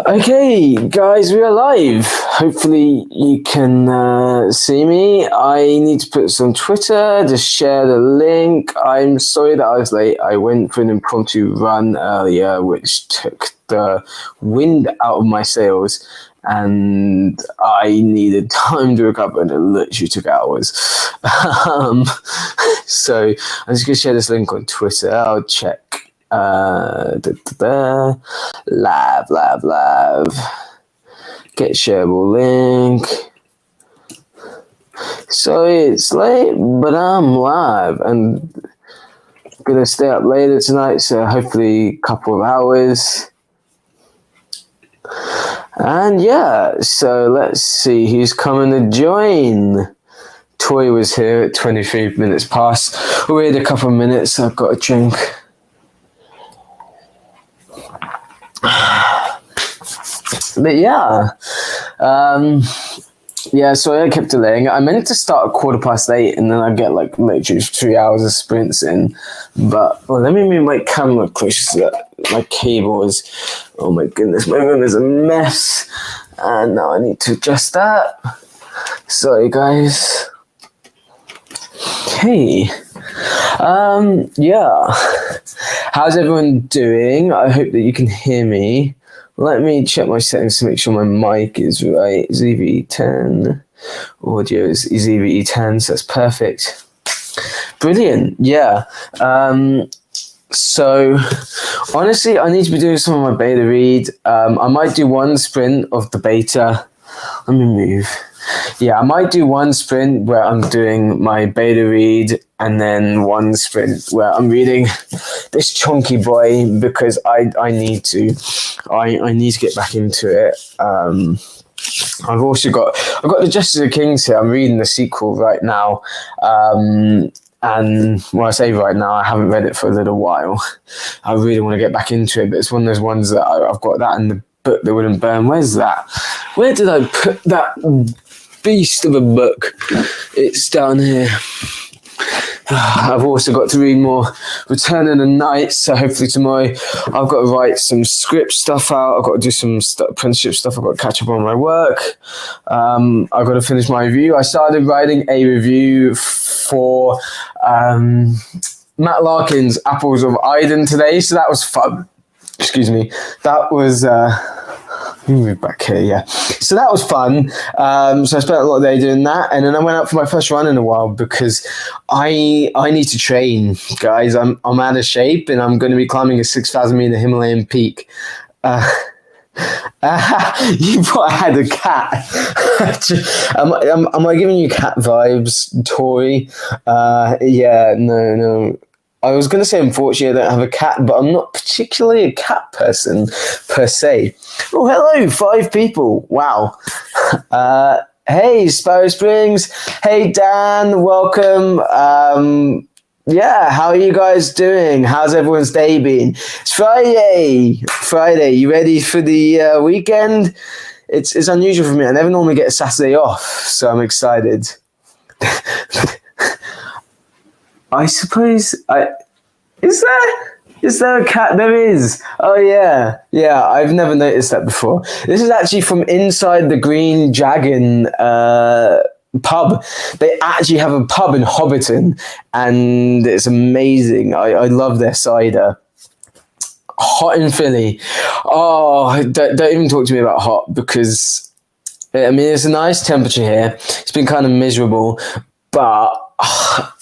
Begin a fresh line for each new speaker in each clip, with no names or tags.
Okay, guys, we are live. Hopefully, you can see me. I need to put this on Twitter, just share the link. I'm sorry that I was late. I went for an impromptu run earlier, which took the wind out of my sails, and I needed time to recover, and it literally took hours. So, I'm just going to share this link on Twitter. I'll check. Live. Get shareable link. Sorry it's late, but I'm live and gonna stay up later tonight, so hopefully a couple of hours. And yeah, so let's see who's coming to join. Toy was here at 23 minutes past. We'll wait a couple of minutes. I've got a drink. But yeah, so I kept delaying. I meant to start at 8:15, and then I get like literally 3 hours of sprints in. But let me move my camera closer so that my cable is. Oh my goodness, my room is a mess, and now I need to adjust that. Sorry, guys. Okay. Yeah. How's everyone doing? I hope that you can hear me. Let me check my settings to make sure my mic is right. ZV10. Audio is ZV10, so that's perfect. Brilliant. Yeah. So, honestly, I need to be doing some of my beta read. I might do one sprint of the beta. Let me move. Yeah, I might do one sprint where I'm doing my beta read, and then one sprint where I'm reading this chunky boy because I need to get back into it. I've got the Justice of the Kings here. I'm reading the sequel right now. And when I say right now, I haven't read it for a little while. I really want to get back into it, but it's one of those ones that I've got that in the book that wouldn't burn. Where's that? Where did I put that beast of a book? It's down here. I've also got to read more Return of the Knights, so hopefully tomorrow I've got to write some script stuff out. I've got to do some apprenticeship stuff. I've got to catch up on my work. I've got to finish my review. I started writing a review for Matt Larkin's Apples of Iden today, so that was fun. Excuse me. That was... Let me move back here, yeah. So that was fun. So I spent a lot of the day doing that, and then I went out for my first run in a while because I need to train, guys. I'm out of shape, and I'm going to be climbing a 6,000 meter Himalayan peak. You thought I had a cat. Am I giving you cat vibes, Tori? Yeah, no. I was going to say, unfortunately, I don't have a cat, but I'm not particularly a cat person, per se. Oh, hello, 5 people. Wow. Hey, Sparrow Springs. Hey, Dan, welcome. Yeah, how are you guys doing? How's everyone's day been? It's Friday. You ready for the weekend? It's unusual for me. I never normally get a Saturday off, so I'm excited. I suppose is there a cat? There is. Oh yeah. I've never noticed that before. This is actually from inside the Green Dragon pub. They actually have a pub in Hobbiton, and it's amazing. I love their cider. Hot in Philly. Oh, don't even talk to me about hot, because I mean it's a nice temperature here. It's been kind of miserable, but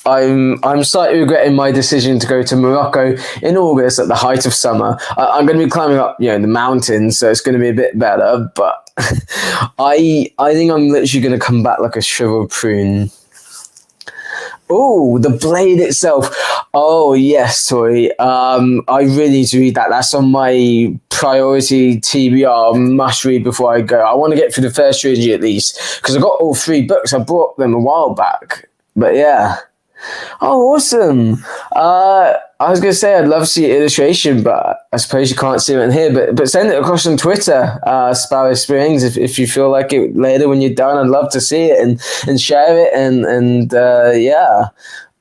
I'm slightly regretting my decision to go to Morocco in August at the height of summer. I'm going to be climbing up, the mountains, so it's going to be a bit better. But I think I'm literally going to come back like a shriveled prune. Oh, the blade itself. Oh yes, sorry. I really need to read that. That's on my priority TBR must read before I go. I want to get through the first trilogy at least, because I got all 3 books. I bought them a while back. But yeah. Oh, awesome. I was going to say I'd love to see illustration, but I suppose you can't see it in here. But send it across on Twitter, Sparrow Springs, if you feel like it later when you're done. I'd love to see it and share it. And yeah,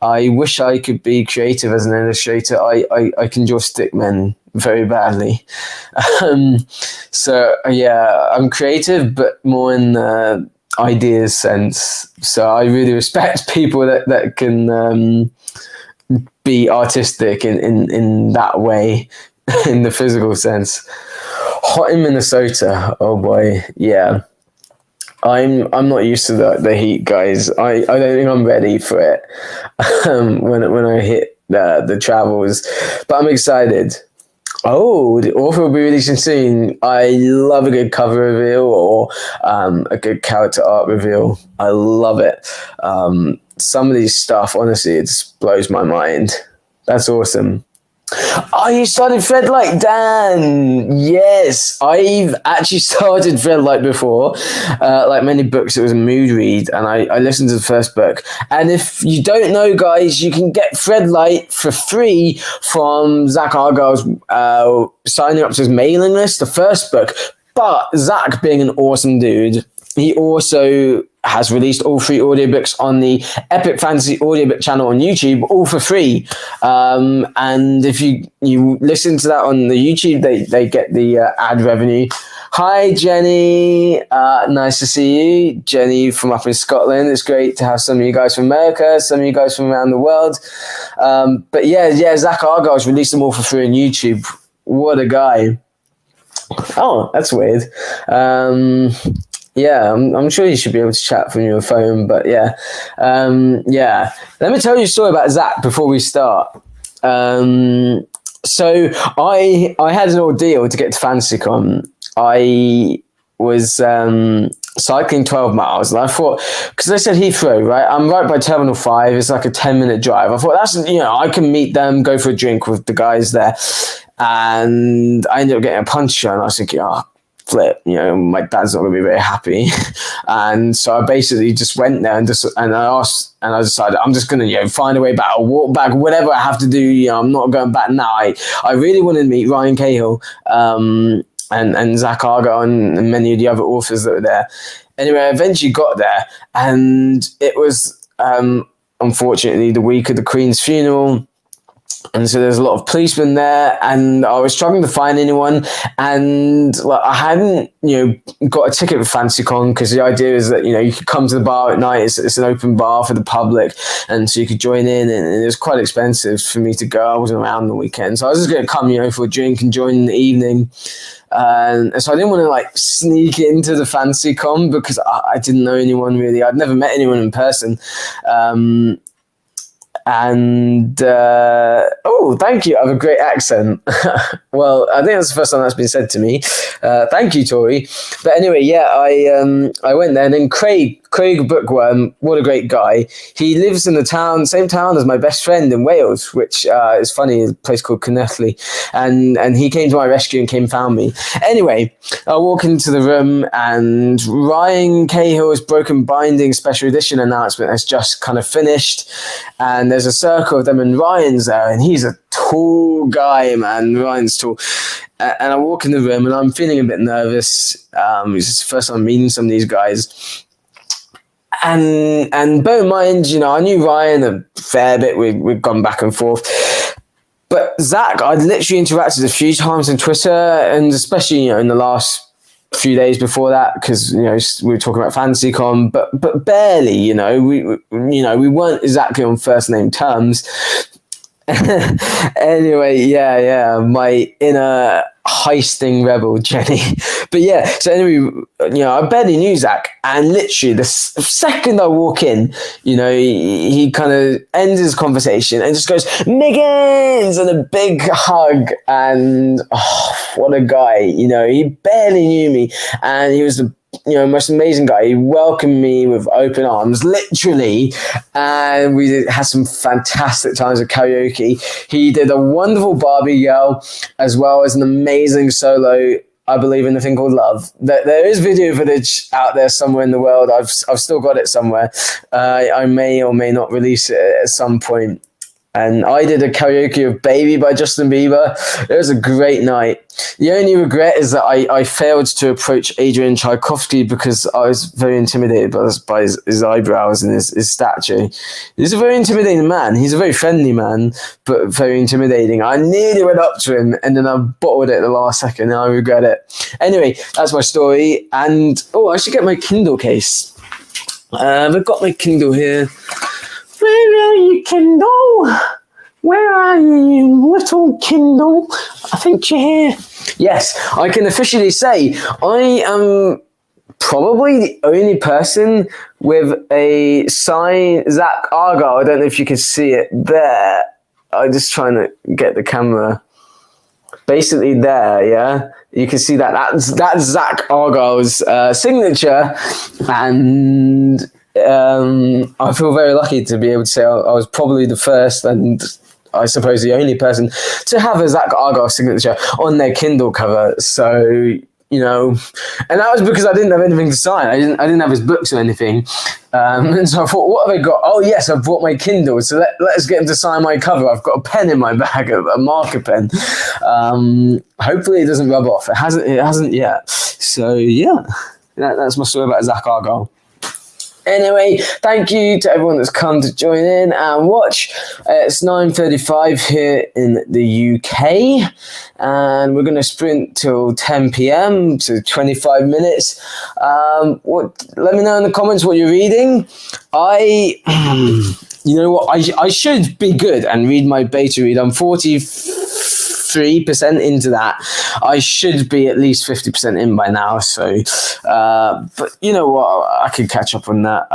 I wish I could be creative as an illustrator. I can draw stickmen very badly. So yeah, I'm creative, but more in the ideas sense. So I really respect people that can be artistic in that way, in the physical sense. Hot in Minnesota. Oh boy, yeah. I'm not used to the heat, guys. I don't think I'm ready for it when I hit the travels, but I'm excited. Oh, the author will be releasing soon. I love a good cover reveal or a good character art reveal. I love it. Some of these stuff, honestly, it just blows my mind. That's awesome. Oh, you started Threadlight, Dan. Yes, I've actually started Threadlight before. Like many books, it was a mood read, and I listened to the first book. And if you don't know, guys, you can get Threadlight for free from Zach Argyle's signing up to his mailing list, the first book. But Zach, being an awesome dude, he also has released all 3 audiobooks on the Epic Fantasy audiobook channel on YouTube, all for free. And if you listen to that on the YouTube, they get the ad revenue. Hi, Jenny. Nice to see you. Jenny from up in Scotland. It's great to have some of you guys from America, some of you guys from around the world. But yeah, Zach Argyle's released them all for free on YouTube. What a guy. Oh, that's weird. Yeah, I'm sure you should be able to chat from your phone, but yeah. Let me tell you a story about Zach before we start. So I had an ordeal to get to FantasyCon. I was cycling 12 miles, and I thought, because they said Heathrow, right? I'm right by Terminal 5. It's like a 10-minute drive. I thought, I can meet them, go for a drink with the guys there. And I ended up getting a puncture, and I was thinking, flip, my dad's not going to be very happy. And so I basically just went there and I decided I'm just going to find a way back, I'll walk back, whatever I have to do. I'm not going back now. I really wanted to meet Ryan Cahill and Zach Argyle and many of the other authors that were there. Anyway, I eventually got there, and it was unfortunately the week of the Queen's funeral. And so there's a lot of policemen there, and I was struggling to find anyone. And I hadn't, got a ticket for FantasyCon, because the idea is that, you could come to the bar at night. It's an open bar for the public, and so you could join in. And it was quite expensive for me to go. I wasn't around the weekend, so I was just going to come, for a drink and join in the evening. And so I didn't want to sneak into the FantasyCon because I didn't know anyone really. I'd never met anyone in person. Thank you. I have a great accent. Well, I think that's the first time that's been said to me. Thank you, Tori. But anyway, yeah, I went there, and then Craig Bookworm, what a great guy. He lives in the same town as my best friend in Wales, which is funny, a place called Connethley. And he came to my rescue and came and found me. Anyway, I walk into the room, and Ryan Cahill's Broken Binding special edition announcement has just kind of finished. And there's a circle of them, and Ryan's there, and he's a tall guy, man. Ryan's tall. And I walk in the room, and I'm feeling a bit nervous. It's the first time meeting some of these guys. And bear in mind, I knew Ryan a fair bit. We'd gone back and forth. But Zach, I'd literally interacted a few times on Twitter, and especially, in the last few days before that, because we were talking about FantasyCon, but barely. We weren't exactly on first name terms. Anyway, yeah, my inner heisting rebel, Jenny. But yeah, so anyway, I barely knew Zach, and literally the second I walk in, he kind of ends his conversation and just goes, Miggins, and a big hug, and what a guy. He barely knew me, and he was the most amazing guy. He welcomed me with open arms, literally, and we had some fantastic times at karaoke. He did a wonderful Barbie Girl, as well as an amazing solo, I believe, in a thing called Love. There is video footage out there somewhere in the world. I've still got it somewhere. I may or may not release it at some point. and I did a karaoke of Baby by Justin Bieber. It was a great night. The only regret is that I failed to approach Adrian Tchaikovsky because I was very intimidated by his eyebrows and his stature. He's a very intimidating man. He's a very friendly man, but very intimidating. I nearly went up to him and then I bottled it at the last second and I regret it. Anyway, that's my story. And, I should get my Kindle case. I've got my Kindle here. Where are you, Kindle? Where are you, little Kindle? I think you're here. Yes, I can officially say I am probably the only person with a sign, Zach Argyle. I don't know if you can see it there. I'm just trying to get the camera. Basically there, yeah? You can see that. That's Zach Argyle's signature. And I feel very lucky to be able to say I was probably the first and I suppose the only person to have a Zach Argyle signature on their Kindle cover. So, and that was because I didn't have anything to sign. I didn't have his books or anything. And so I thought, what have I got? Oh yes, I've brought my Kindle. So let's get him to sign my cover. I've got a pen in my bag, a marker pen. Hopefully it doesn't rub off. It hasn't yet. So yeah, that's my story about Zach Argyle. Anyway, thank you to everyone that's come to join in and watch. It's 9:35 here in the UK, and we're going to sprint till 10 p.m. to 25 minutes. Let me know in the comments what you're reading. You know what? I should be good and read my beta read. I'm 43% into that. I should be at least 50% in by now. So, but you know what? I could catch up on that.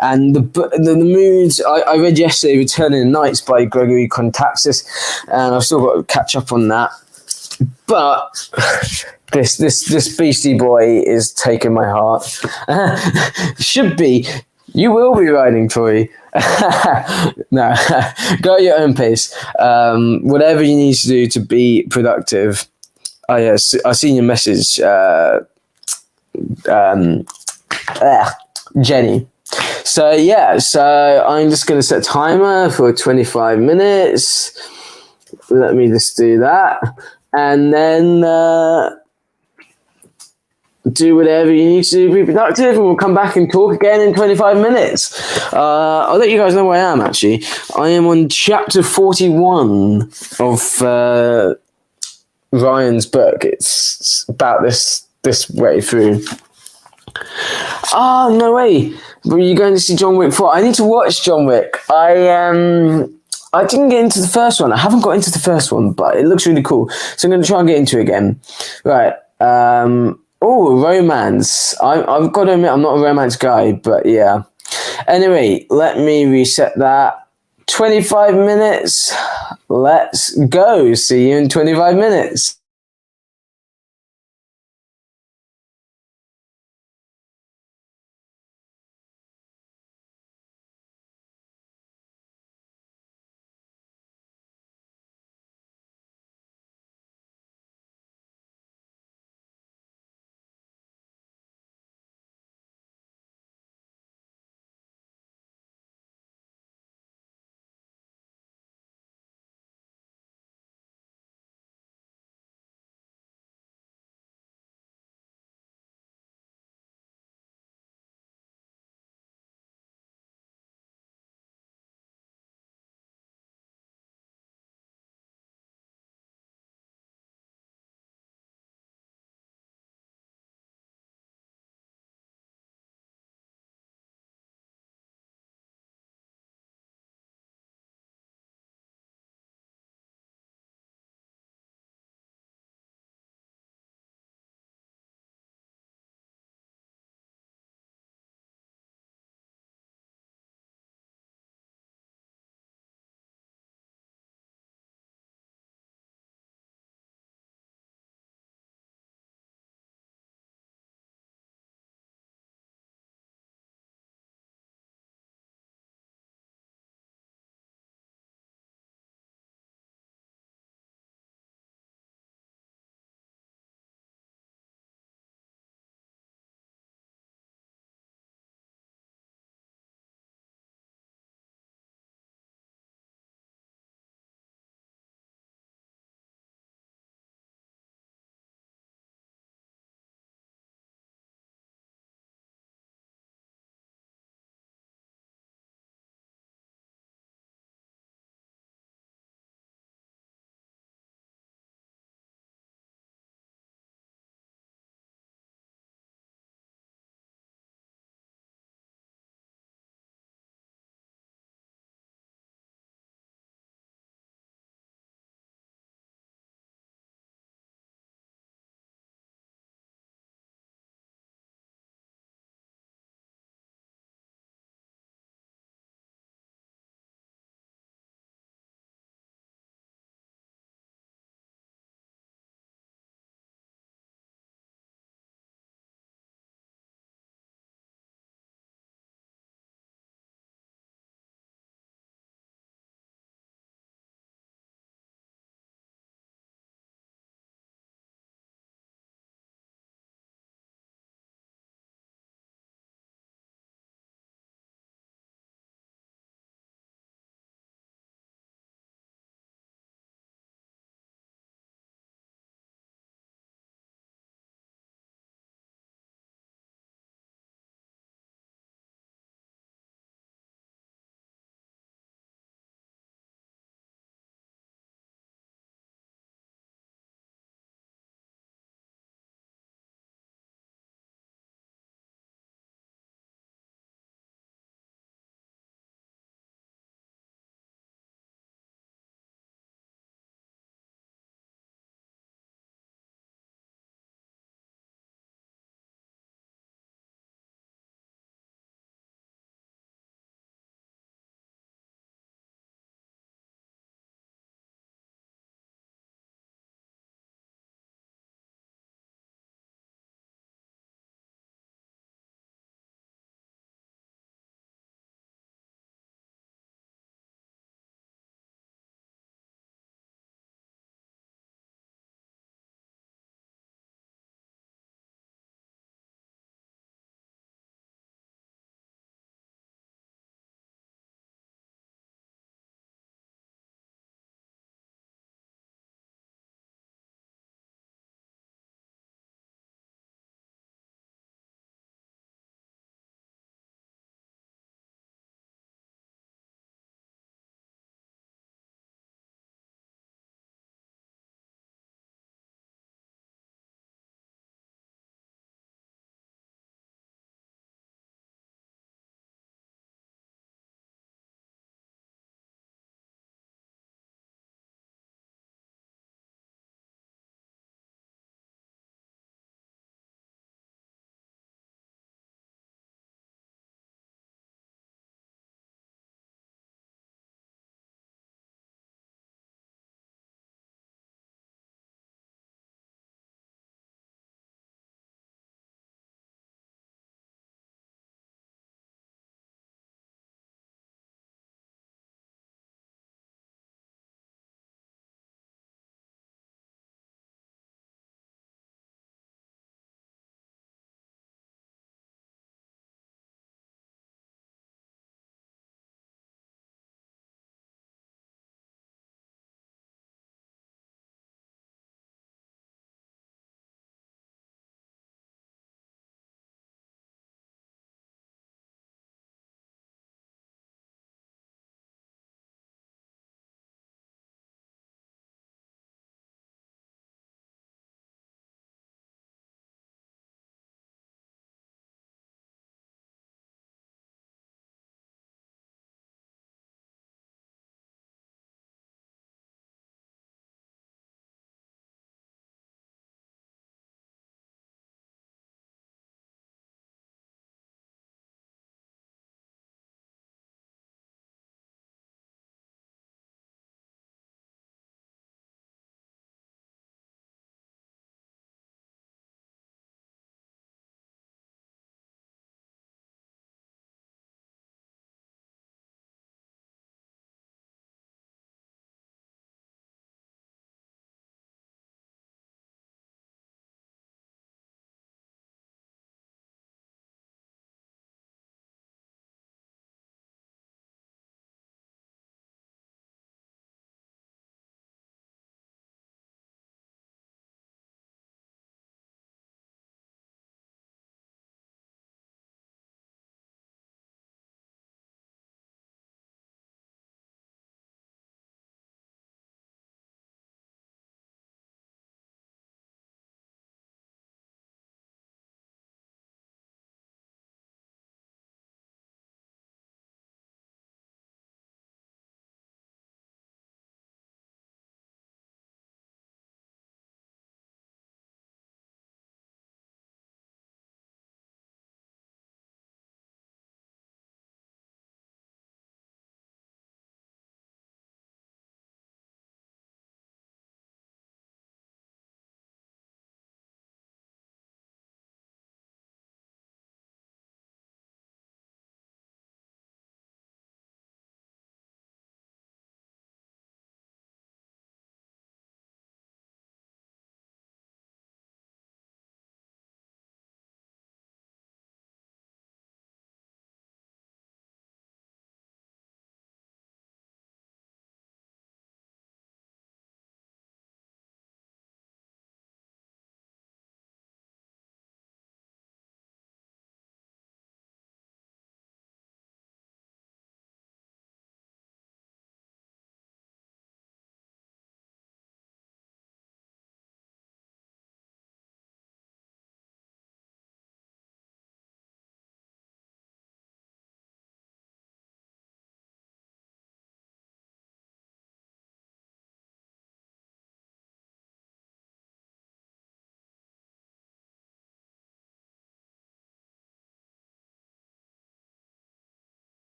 And the moods I read yesterday, Returning Nights by Gregory Kontaxis, and I've still got to catch up on that. But this Beastie Boy is taking my heart. Should be. You will be riding, Troy. No, go at your own pace. Whatever you need to do to be productive. I seen your message, Jenny. So I'm just going to set a timer for 25 minutes. Let me just do that. And then do whatever you need to do to be productive, and we'll come back and talk again in 25 minutes. I'll let you guys know where I am, actually. I am on chapter 41 of Ryan's book. It's about this way through. Oh, no way. Were you going to see John Wick 4? I need to watch John Wick. I didn't get into the first one. I haven't got into the first one, but it looks really cool. So I'm going to try and get into it again. Right. Romance. I've got to admit, I'm not a romance guy, but yeah. Anyway, let me reset that. 25 minutes. Let's go. See you in 25 minutes.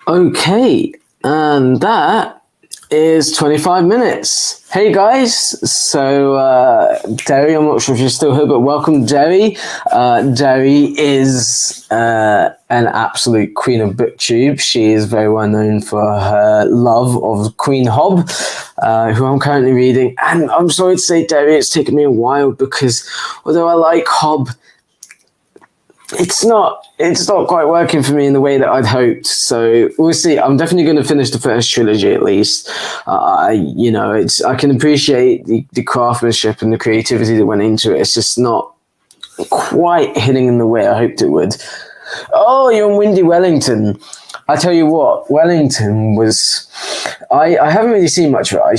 Okay, and that is 25 minutes. Hey guys, so Derry, I'm not sure if you're still here, but welcome, Derry. Derry is an absolute queen of booktube. She is very well known for her love of Queen Hob, who I'm currently reading. And I'm sorry to say, Derry, it's taken me a while because although I like Hob, it's not quite working for me in the way that I'd hoped. So we'll see. I'm definitely going to finish the first trilogy at least. I can appreciate the craftsmanship and the creativity that went into it. It's just not quite hitting in the way I hoped it would. Oh, you're in windy Wellington. I tell you what, Wellington was. I haven't really seen much of it. I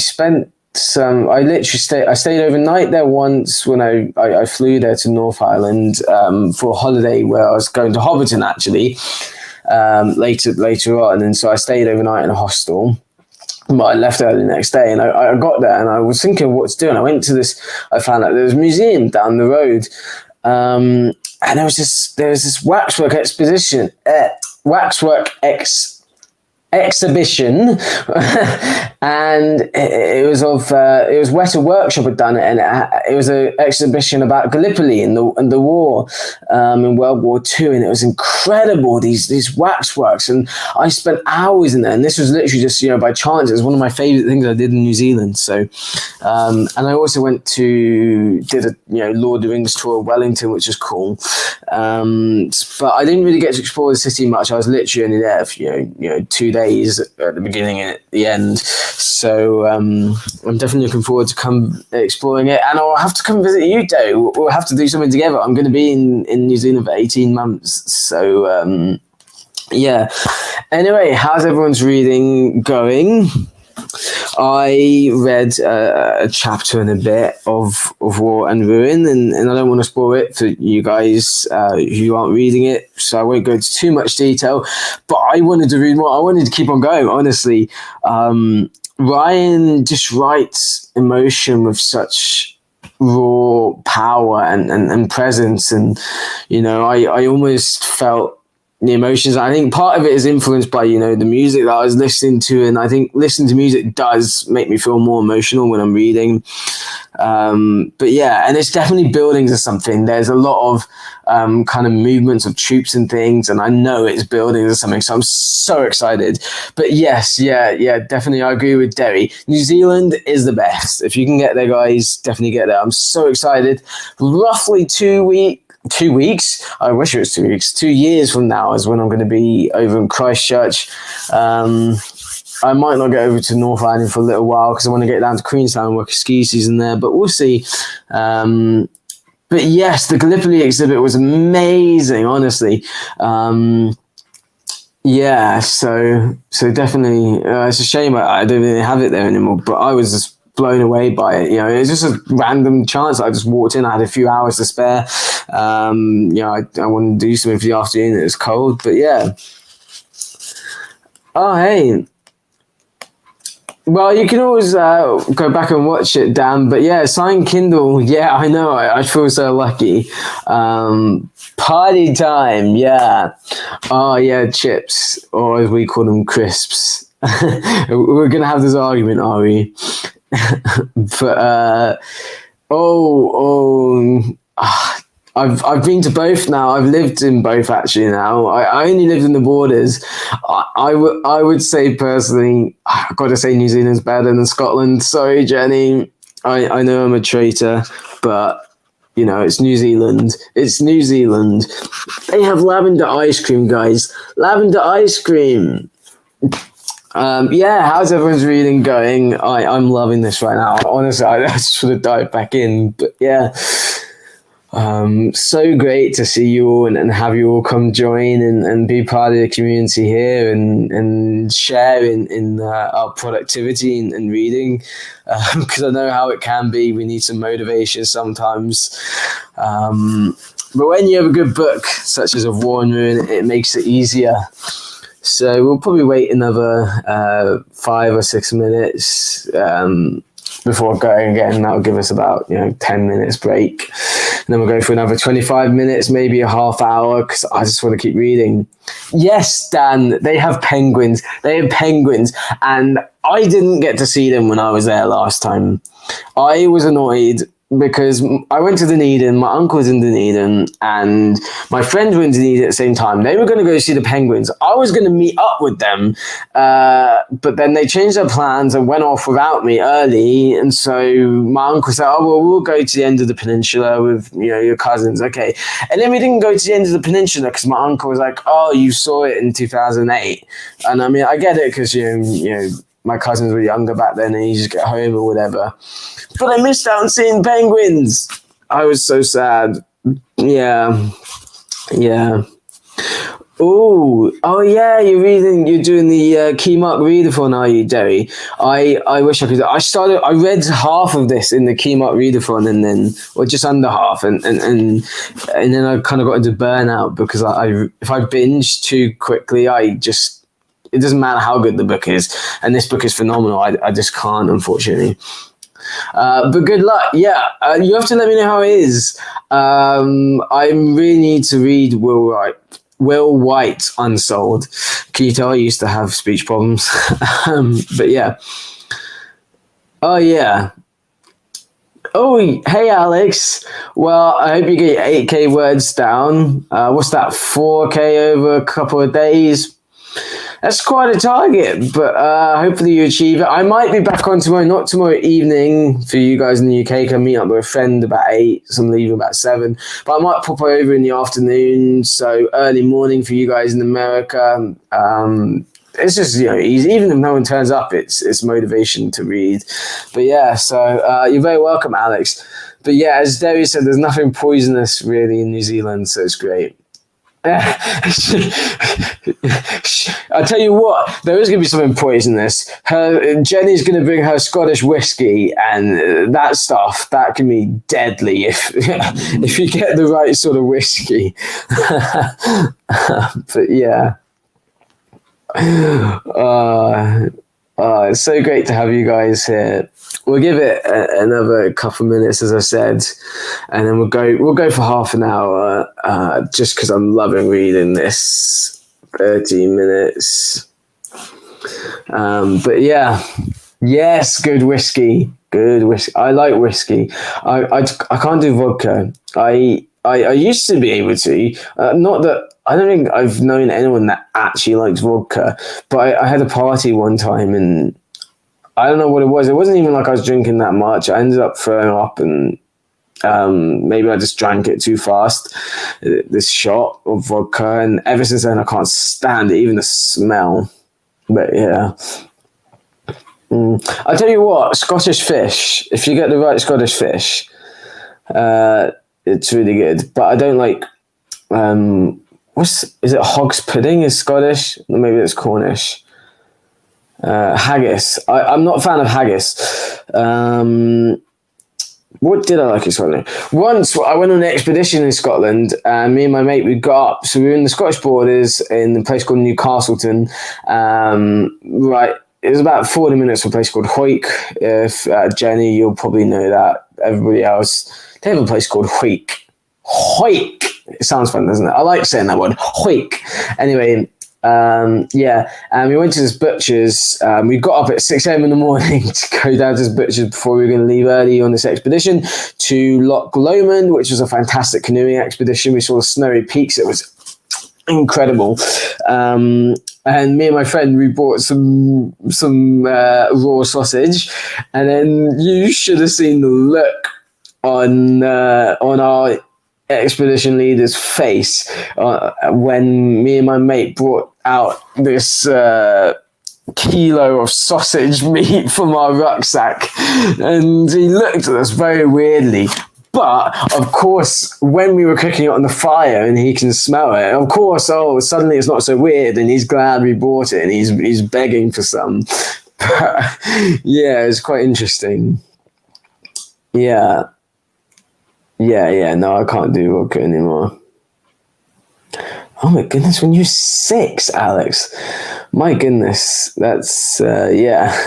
stayed overnight there once when I flew there to North Island for a holiday where I was going to Hobbiton actually later on, and so I stayed overnight in a hostel. But I left early the next day, and I got there and I was thinking of what to do, and I went to this. I found out there was a museum down the road, and there was this waxwork exhibition, exhibition and it was Weta Workshop had done it, and it was an exhibition about Gallipoli and the war in World War II, and it was incredible, these waxworks, and I spent hours in there, and this was literally just by chance. It was one of my favorite things I did in New Zealand. So and I also did a Lord of the Rings tour of Wellington, which was cool, but I didn't really get to explore the city much. I was literally only there for 2 days at the beginning and at the end. So I'm definitely looking forward to come exploring it, and I'll have to come visit you, Joe. We'll have to do something together. I'm going to be in New Zealand for 18 months. So yeah. Anyway, how's everyone's reading going? I read a chapter and a bit of War and Ruin, and I don't want to spoil it for you guys who aren't reading it, so I won't go into too much detail, but I wanted to read more. I wanted to keep on going, honestly. Ryan just writes emotion with such raw power and presence, and I almost felt the emotions. I think part of it is influenced by the music that I was listening to, and I think listening to music does make me feel more emotional when I'm reading. But yeah, and it's definitely building to something. There's a lot of kind of movements of troops and things, and I know it's building to something, so I'm so excited. But yes, yeah, definitely I agree with Derry. New Zealand is the best. If you can get there, guys, definitely get there. I'm so excited. Roughly 2 weeks. I wish it was 2 weeks. 2 years from now is when I'm going to be over in Christchurch. I might not get over to North Island for a little while because I want to get down to Queenstown and work a ski season there, but we'll see. But yes, the Gallipoli exhibit was amazing, honestly. Yeah, so definitely, it's a shame I don't really have it there anymore, but I was just blown away by it. It was just a random chance. I just walked in. I had a few hours to spare. I wanted to do something for the afternoon. It was cold, but yeah. Oh, hey. Well, you can always go back and watch it, Dan. But yeah, signed Kindle. Yeah, I know. I feel so lucky. Party time. Yeah. Oh, yeah, chips, or as we call them, crisps. We're going to have this argument, are we? But I've been to both now. I've lived in both actually now. I only lived in the borders. I would say personally, I've got to say New Zealand's better than Scotland. Sorry, Jenny. I know I'm a traitor, but it's New Zealand. It's New Zealand. They have lavender ice cream, guys. Lavender ice cream. Yeah, how's everyone's reading going? I'm loving this right now. Honestly, I just want to dive back in. But yeah, so great to see you all and have you all come join and be part of the community here and share in our productivity and reading, because I know how it can be. We need some motivation sometimes. But when you have a good book, such as Of War and Ruin, it makes it easier. So we'll probably wait another 5 or 6 minutes. before going again. That'll give us about 10 minutes break, and then we'll go for another 25 minutes, maybe a half hour, because I just want to keep reading. Yes, Dan, they have penguins. And I didn't get to see them when I was there last time. I was annoyed because I went to Dunedin, my uncle was in Dunedin, and my friends were in Dunedin at the same time. They were going to go see the penguins. I was going to meet up with them, but then they changed their plans and went off without me early. And so my uncle said, oh, well, we'll go to the end of the peninsula with your cousins. Okay. And then we didn't go to the end of the peninsula because my uncle was like, oh, you saw it in 2008. And I mean, I get it because, my cousins were younger back then and you just get home or whatever. But I missed out on seeing penguins. I was so sad. Yeah. Oh yeah, you're doing the Keymark readathon, are you, Derry? I wish I could. I read half of this in the Keymark readathon, and then, or just under half, and then I kind of got into burnout because if I binge too quickly, it doesn't matter how good the book is, and this book is phenomenal. I just can't, unfortunately. But good luck. Yeah, you have to let me know how it is. I really need to read Will White Unsold. Can you tell I used to have speech problems? But yeah. Oh yeah. Oh, hey Alex. Well, I hope you get 8K words down. What's that? 4K over a couple of days. That's quite a target, but hopefully you achieve it. I might be back on tomorrow, not tomorrow evening for you guys in the UK. Can meet up with a friend about 8, so I'm leaving about 7. But I might pop over in the afternoon, so early morning for you guys in America. It's just easy. Even if no one turns up, it's motivation to read. But yeah, so you're very welcome, Alex. But yeah, as Derry said, there's nothing poisonous really in New Zealand, so it's great. I tell you what, there is going to be something poisonous. Jenny's going to bring her Scottish whiskey, and that stuff that can be deadly if you get the right sort of whiskey. But yeah, it's so great to have you guys here. We'll give it another couple of minutes, as I said, and then we'll go for half an hour, just because I'm loving reading this. 30 minutes. But yeah, yes, good whiskey. I like whiskey. I can't do vodka. I used to be able to. Not that I don't think I've known anyone that actually likes vodka, but I had a party one time and I don't know what it was. It wasn't even like I was drinking that much. I ended up throwing up and maybe I just drank it too fast, this shot of vodka. And ever since then, I can't stand it, even the smell. But yeah. I'll tell you what, Scottish fish, if you get the right Scottish fish, it's really good. But I don't like, is it hog's pudding is Scottish? Maybe it's Cornish. Haggis. I'm not a fan of haggis. What did I like in Scotland? Once I went on an expedition in Scotland, and me and my mate, we got up. So we were in the Scottish borders in a place called Newcastleton. Right, it was about 40 minutes from a place called Hawick. If Jenny, you'll probably know that. Everybody else, they have a place called Hawick. Hawick. It sounds fun, doesn't it? I like saying that word. Hawick. Anyway. Yeah, and we went to this butcher's. We got up at 6 a.m. in the morning to go down to this butcher's before we were going to leave early on this expedition to Loch Lomond, which was a fantastic canoeing expedition. We saw the snowy peaks. It was incredible. And me and my friend, we bought some raw sausage, and then you should have seen the look on our expedition leader's face when me and my mate brought out this kilo of sausage meat from our rucksack, and he looked at us very weirdly. But of course, when we were cooking it on the fire and he can smell it, of course, suddenly it's not so weird, and he's glad we bought it, and he's begging for some. Yeah, it's quite interesting. Yeah. No, I can't do vodka anymore. Oh my goodness, when you're 6, Alex. My goodness, that's, yeah.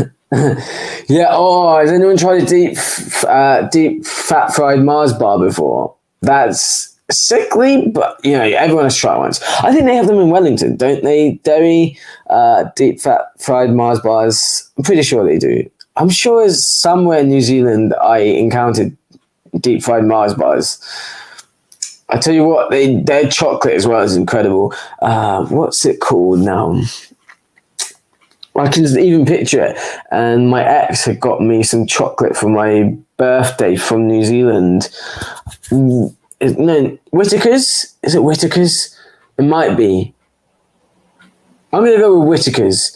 Yeah. Oh, has anyone tried a deep fat fried Mars bar before? That's sickly, but everyone has tried once. I think they have them in Wellington, don't they? Derry, deep fat fried Mars bars. I'm pretty sure they do. I'm sure it's somewhere in New Zealand I encountered deep fried Mars bars. I tell you what, their chocolate as well is incredible. What's it called now? I can even picture it. And my ex had got me some chocolate for my birthday from New Zealand. No, Whittaker's? Is it Whittaker's? It might be. I'm going to go with Whittaker's.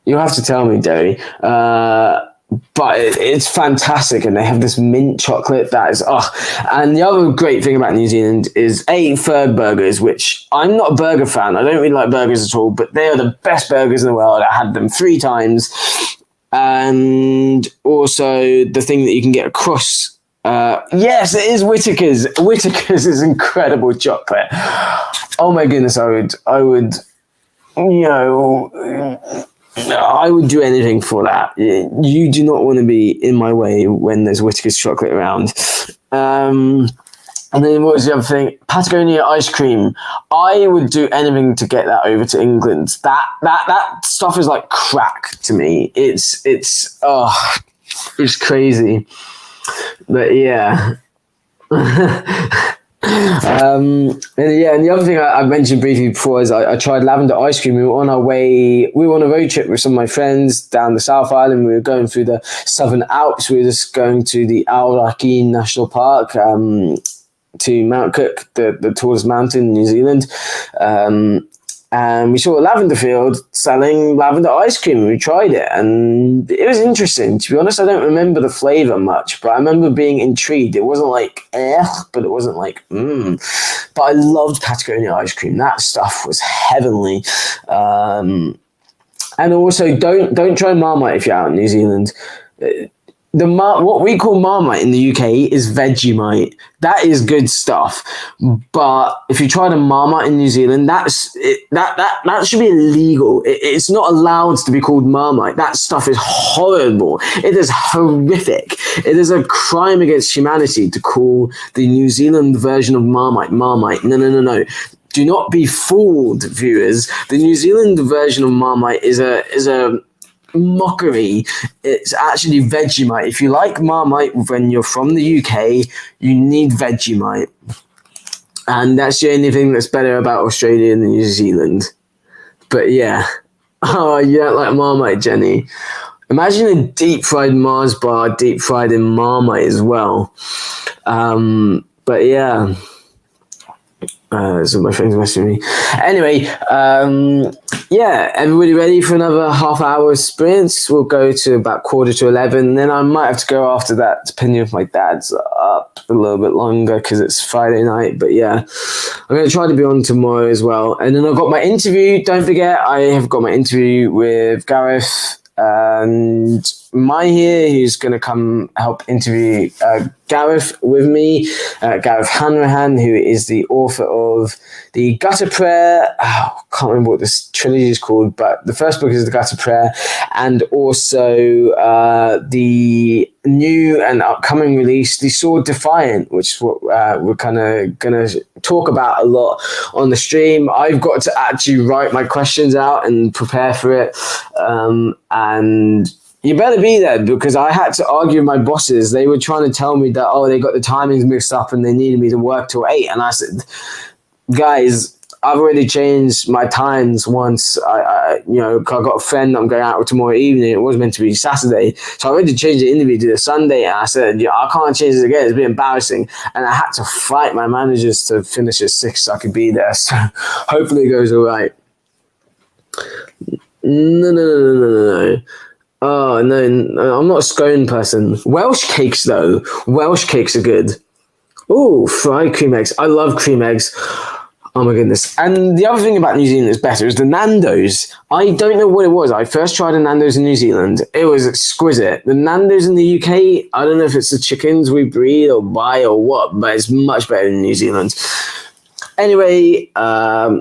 You'll have to tell me, Derry. But it's fantastic, and they have this mint chocolate that is And the other great thing about New Zealand is Ferg burgers, which I'm not a burger fan. I don't really like burgers at all, but they are the best burgers in the world. I had them 3 times, and also the thing that you can get across. Yes, it is Whittaker's. Whittaker's is incredible chocolate. Oh my goodness, I would, I would do anything for that. You do not want to be in my way when there's Whittaker's chocolate around. And then what was the other thing? Patagonia ice cream. I would do anything to get that over to England. That stuff is like crack to me. It's crazy. But yeah. And the other thing I mentioned briefly before is I tried lavender ice cream. We were on a road trip with some of my friends down the South Island. We were going through the Southern Alps. We were just going to the Aoraki National Park, to Mount Cook, the tallest mountain in New Zealand. And we saw a lavender field selling lavender ice cream. We tried it, and it was interesting. To be honest, I don't remember the flavor much, but I remember being intrigued. It wasn't like, but it wasn't like, But I loved Patagonia ice cream. That stuff was heavenly. And also, don't try Marmite if you're out in New Zealand. What we call Marmite in the UK is Vegemite. That is good stuff. But if you try the Marmite in New Zealand, that should be illegal. It's not allowed to be called Marmite. That stuff is horrible. It is horrific. It is a crime against humanity to call the New Zealand version of Marmite. No. Do not be fooled, viewers. The New Zealand version of Marmite is a mockery. It's actually Vegemite. If you like Marmite when you're from the UK, you need Vegemite. And that's the only thing that's better about Australia and New Zealand. But yeah. Oh, you don't like Marmite, Jenny? Imagine a deep fried Mars bar, deep fried in Marmite as well. But yeah. So my friends messaging me. Anyway, everybody ready for another half-hour sprint? We'll go to about 10:45. Then I might have to go after that, depending if my dad's up a little bit longer because it's Friday night. But yeah, I'm going to try to be on tomorrow as well. And then I've got my interview. Don't forget, I have got my interview with Gareth and Mai here, who's going to come help interview Gareth with me. Gareth Hanrahan, who is the author of The Gutter Prayer. I can't remember what this trilogy is called, but the first book is The Gutter Prayer, and also the new and upcoming release, The Sword Defiant, which is what we're kind of going to talk about a lot on the stream. I've got to actually write my questions out and prepare for it. And you better be there, because I had to argue with my bosses. They were trying to tell me that, they got the timings mixed up and they needed me to work till 8. And I said, guys, I've already changed my times once. I got a friend I'm going out with tomorrow evening. It was meant to be Saturday. So I already changed the interview to the Sunday. And I said, I can't change it again. It's been embarrassing. And I had to fight my managers to finish at 6 so I could be there. So hopefully it goes all right. No. Oh, no, I'm not a scone person. Welsh cakes, though. Welsh cakes are good. Oh, fried cream eggs. I love cream eggs. Oh, my goodness. And the other thing about New Zealand that's better is the Nando's. I don't know what it was. I first tried a Nando's in New Zealand. It was exquisite. The Nando's in the UK, I don't know if it's the chickens we breed or buy or what, but it's much better in New Zealand. Anyway,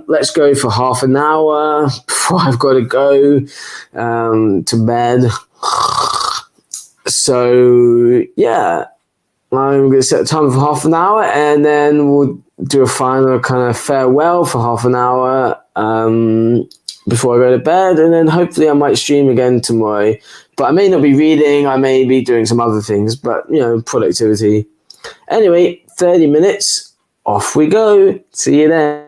let's go for half an hour before I've got to go to bed. So yeah, I'm going to set the timer for half an hour, and then we'll do a final kind of farewell for half an hour before I go to bed, and then hopefully I might stream again tomorrow. But I may not be reading, I may be doing some other things, but productivity. Anyway, 30 minutes, off we go. See you then.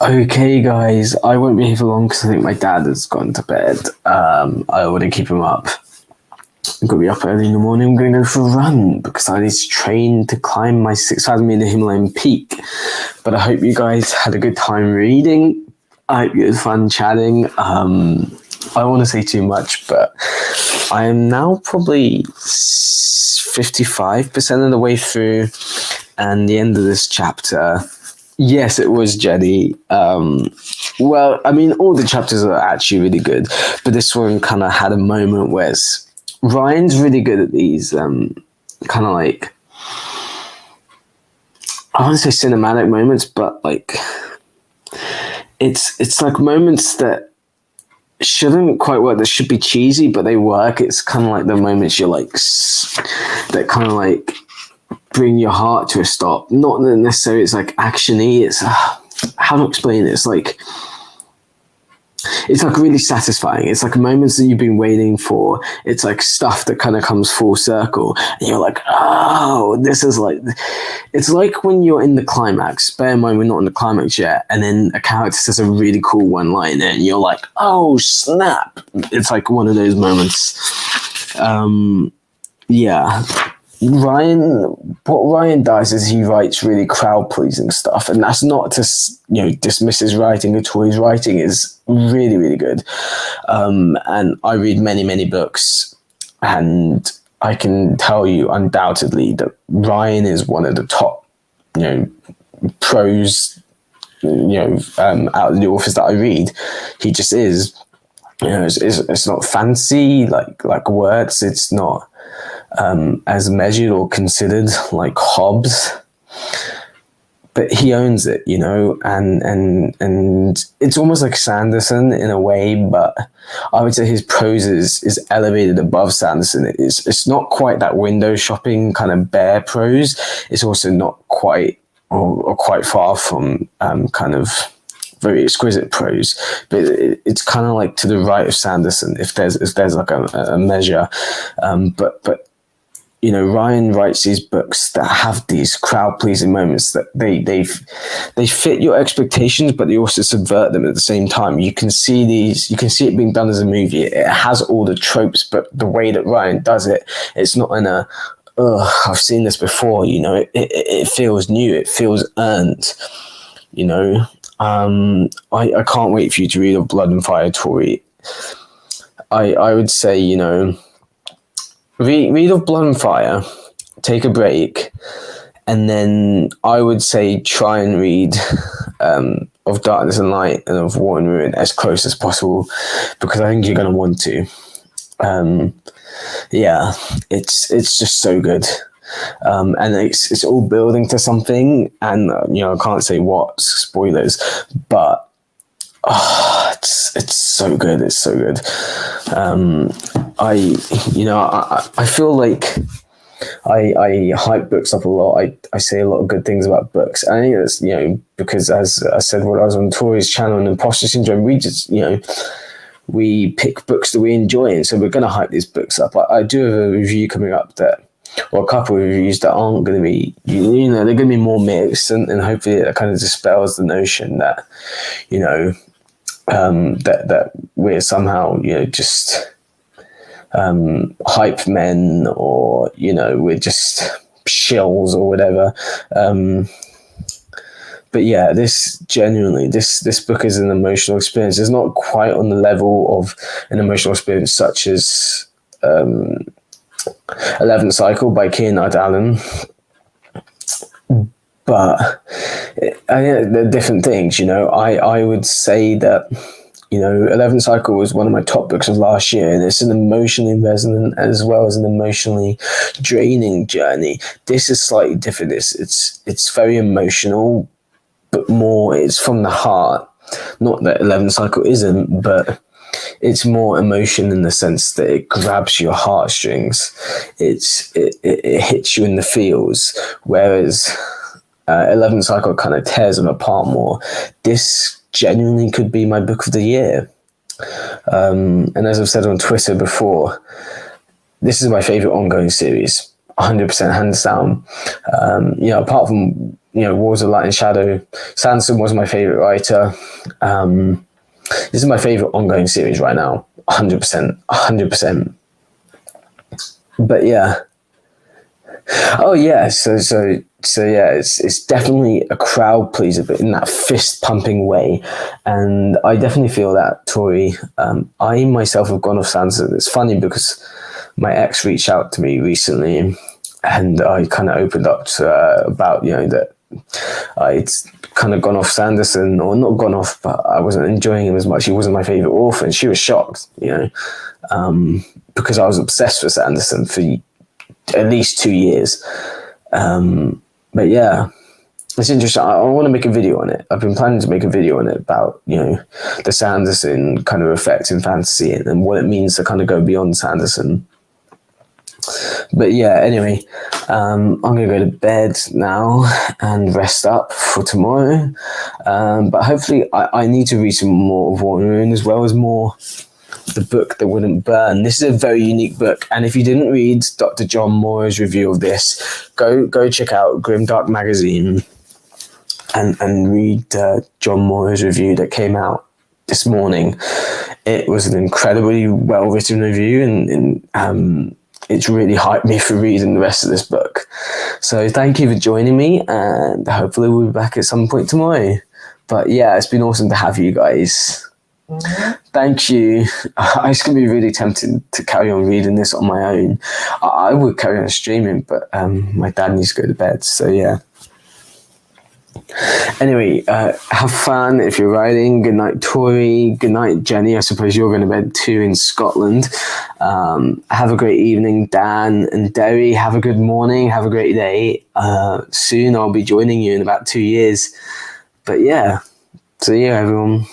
Okay, guys, I won't be here for long because I think my dad has gone to bed. I want to keep him up. I'm going to be up early in the morning. I'm going to go for a run because I need to train to climb my 6,000-meter Himalayan peak. But I hope you guys had a good time reading. I hope you had fun chatting. I don't want to say too much, but I am now probably 55% of the way through, and the end of this chapter. Yes, it was Jenny. Well, I mean, all the chapters are actually really good, but this one kind of had a moment where Ryan's really good at these kind of like, I want to say cinematic moments, but like it's like moments that shouldn't quite work, that should be cheesy, but they work. It's kind of like the moments you're like that kind of like bring your heart to a stop. Not necessarily it's like actiony. It's how to explain it. It's like really satisfying. It's like moments that you've been waiting for. It's like stuff that kind of comes full circle, and you're like, oh, this is like, it's like when you're in the climax. Bear in mind, we're not in the climax yet, and then a character says a really cool one line, and you're like, oh snap! It's like one of those moments. Yeah. What Ryan does is he writes really crowd-pleasing stuff, and that's not to dismiss his writing at all. His writing is really, really good, and I read many books, and I can tell you undoubtedly that Ryan is one of the top, prose, out of the authors that I read. He just is. It's not fancy like words. It's not as measured or considered like Hobbes, but he owns it, and it's almost like Sanderson in a way, but I would say his prose is elevated above Sanderson. It's not quite that window shopping kind of bare prose. It's also not quite or quite far from kind of very exquisite prose, but it's kind of like to the right of Sanderson if there's like a measure, but Ryan writes these books that have these crowd-pleasing moments that they fit your expectations, but they also subvert them at the same time. You can see it being done as a movie. It has all the tropes, but the way that Ryan does it, it's not in a, I've seen this before. It feels new. It feels earned. I can't wait for you to read Of Blood and Fire, Tori. I would say, read Of Blood and Fire, take a break, and then I would say try and read Of Darkness and Light and Of War and Ruin as close as possible, because I think you're going to want to. It's just so good. And it's all building to something, and I can't say what, spoilers, but it's so good. It's so good. I feel like I hype books up a lot. I say a lot of good things about books. I think that's because, as I said when I was on Tori's channel on Imposter Syndrome, we just we pick books that we enjoy, and so we're going to hype these books up. I do have a review coming up or a couple of reviews that aren't going to be, they're going to be more mixed, and hopefully it kind of dispels the notion that, that we're somehow, just hype men, or, we're just shills or whatever. But yeah, this book is an emotional experience. It's not quite on the level of an emotional experience such as 11th Cycle by Keir Allen, but they're different things. I would say that 11th Cycle was one of my top books of last year, and it's an emotionally resonant as well as an emotionally draining journey. This is slightly different. It's very emotional, but more it's from the heart. Not that 11th Cycle isn't, but it's more emotion in the sense that it grabs your heartstrings. It hits you in the feels, whereas 11th Cycle kind of tears them apart more. This genuinely could be my book of the year. And as I've said on Twitter before, this is my favorite ongoing series, 100% hands down. Apart from Wars of Light and Shadow. Sanderson was my favorite writer. This is my favorite ongoing series right now, 100%, 100%. But yeah. Oh yeah, so yeah, it's definitely a crowd pleaser, but in that fist pumping way, and I definitely feel that, Tori. I myself have gone off Sanderson. It's funny because my ex reached out to me recently, and I kind of opened up to about that I'd kind of gone off Sanderson, or not gone off, but I wasn't enjoying him as much. He wasn't my favorite author, and she was shocked, because I was obsessed with Sanderson for at least 2 years. But yeah, it's interesting. I want to make a video on it. I've been planning to make a video on it about, the Sanderson kind of effect in fantasy and what it means to kind of go beyond Sanderson. But yeah, anyway, I'm going to go to bed now and rest up for tomorrow. But hopefully I need to read some more of War and Ruin, as well as more The Book That Wouldn't Burn. This is a very unique book, and if you didn't read Dr. John Moore's review of this, go check out Grimdark Magazine and read John Moore's review that came out this morning. It was an incredibly well written review, and it's really hyped me for reading the rest of this book. So thank you for joining me, and hopefully we'll be back at some point tomorrow. But yeah, it's been awesome to have you guys. Thank you. I was going to be really tempted to carry on reading this on my own. I would carry on streaming, but my dad needs to go to bed, so yeah. Anyway, have fun if you're riding. Good night, Tori. Good night, Jenny. I suppose you're going to bed too in Scotland. Have a great evening, Dan and Derry. Have a good morning. Have a great day. Soon I'll be joining you in about 2 years. But yeah, see you, everyone.